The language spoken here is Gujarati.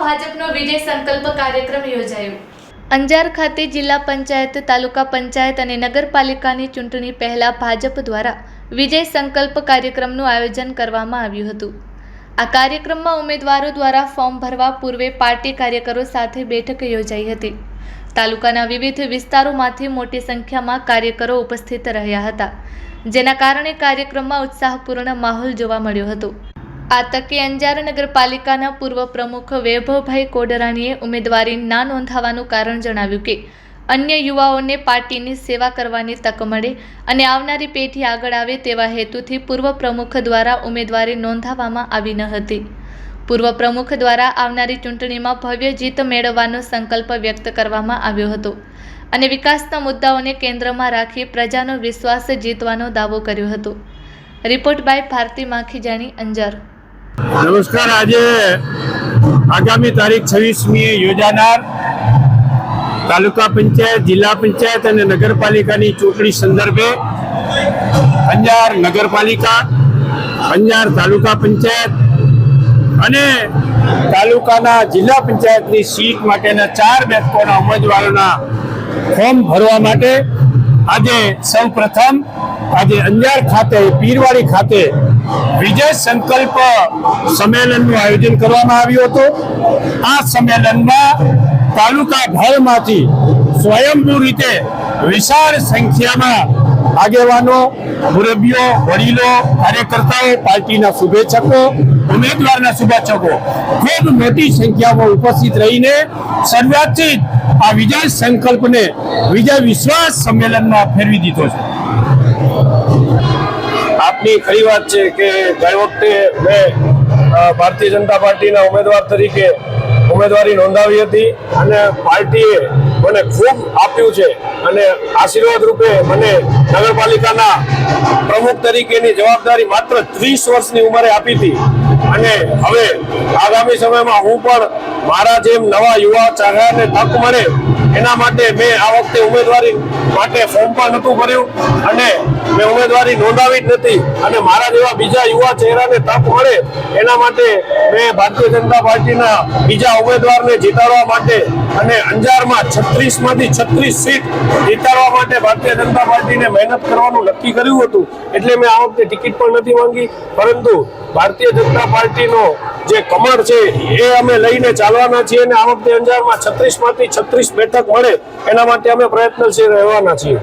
ભાજપનો વિજય સંકલ્પ કાર્યક્રમ યોજાયો। અંજાર ખાતે જિલ્લા પંચાયત, તાલુકા પંચાયત અને નગરપાલિકાની ચૂંટણી પહેલા ભાજપ દ્વારા વિજય સંકલ્પ કાર્યક્રમનું આયોજન કરવામાં આવ્યું હતું। આ કાર્યક્રમમાં ઉમેદવારો દ્વારા ફોર્મ ભરવા પૂર્વે પાર્ટી કાર્યકરો સાથે બેઠક યોજાઈ હતી। તાલુકાના વિવિધ વિસ્તારોમાંથી મોટી સંખ્યામાં કાર્યકરો ઉપસ્થિત રહ્યા હતા, જેના કારણે કાર્યક્રમમાં ઉત્સાહપૂર્ણ માહોલ જોવા મળ્યો હતો। આ તકે અંજાર નગરપાલિકાના પૂર્વ પ્રમુખ વૈભવભાઈ કોડરાણીએ ઉમેદવારી ના નોંધાવવાનું કારણ જણાવ્યું કે અન્ય યુવાઓને પાર્ટીની સેવા કરવાની તક મળે અને આવનારી પેઢી આગળ આવે તેવા હેતુથી પૂર્વ પ્રમુખ દ્વારા ઉમેદવારી નોંધાવવામાં આવી ન હતી। પૂર્વ પ્રમુખ દ્વારા આવનારી ચૂંટણીમાં ભવ્ય જીત મેળવવાનો સંકલ્પ વ્યક્ત કરવામાં આવ્યો હતો અને વિકાસના મુદ્દાઓને કેન્દ્રમાં રાખી પ્રજાનો વિશ્વાસ જીતવાનો દાવો કર્યો હતો। Report by Bharti Makhijani, Anjar. નમસ્કાર। આજે આગામી તારીખ 26મીએ યોજાનાર તાલુકા પંચાયત, જિલ્લા પંચાયત અને નગરપાલિકાની ચૂંટણી સંદર્ભે અંજાર નગરપાલિકા, અંજાર તાલુકા પંચાયત અને તાલુકાના જિલ્લા પંચાયતની સીટ માટેના 4 બેઠકોના ઉમેદવારોના ફોર્મ ભરવા માટે આજે સૌપ્રથમ અંજાર ખાતે, પીરવાડી ખાતે વિજય સંકલ્પ સંમેલનનું આયોજન કરવામાં આવ્યું હતું। આ સંમેલનમાં તાલુકા ભરમાંથી સ્વયંભૂ રીતે વિશાળ સંખ્યામાં આગેવાનો, મુરબ્બીઓ, વડીલો, કાર્યકર્તાઓ, પાર્ટીના શુભેચ્છકો, ઉમેદવારના શુભેચ્છકો ખૂબ મોટી સંખ્યામાં ઉપસ્થિત રહીને શરૂઆતથી આ વિજય સંકલ્પને વિજય વિશ્વાસ સંમેલનમાં ફેરવી દીધો છે। આપની ખરી વાત છે કે ગઈ વખતે મેં ભારતીય જનતા પાર્ટીના ઉમેદવાર તરીકે ઉમેદવારી નોંધાવી હતી અને પાર્ટીએ મને ખૂબ આપ્યું છે અને આશીર્વાદ રૂપે મને નગરપાલિકાના પ્રમુખ તરીકેની જવાબદારી માત્ર 30 વર્ષની ઉંમરે આપી હતી અને હવે આગામી સમયમાં હું પણ મારા જેમ નવા યુવા ચાહ્યાને તક મળે એના માટે મેં આ વખતે ઉમેદવારી માટે ફોર્મ પણ નહોતું ભર્યું અને મેં ઉમેદવારી નોંધાવી જ નથી અને મારા જેવા બીજા યુવા ચહેરાને તક મળે એના માટે મેં ભારતીય જનતા પાર્ટીના બીજા ઉમેદવારને જીતાડવા માટે અને અંજારમાં 36માંથી 36 સીટ જીતાડવા માટે ભારતીય જનતા પાર્ટીને મહેનત કરવાનું નક્કી કર્યું હતું। એટલે મેં આ વખતે ટિકિટ પણ નથી માંગી, પરંતુ ભારતીય જનતા પાર્ટીનો જે કમર છે એ અમે લઈને ચાલવાના છીએ અને આ વખતે અંજારમાં 36માંથી 36 બેઠક મળે એના માટે અમે પ્રયત્નશીલ રહેવાના છીએ।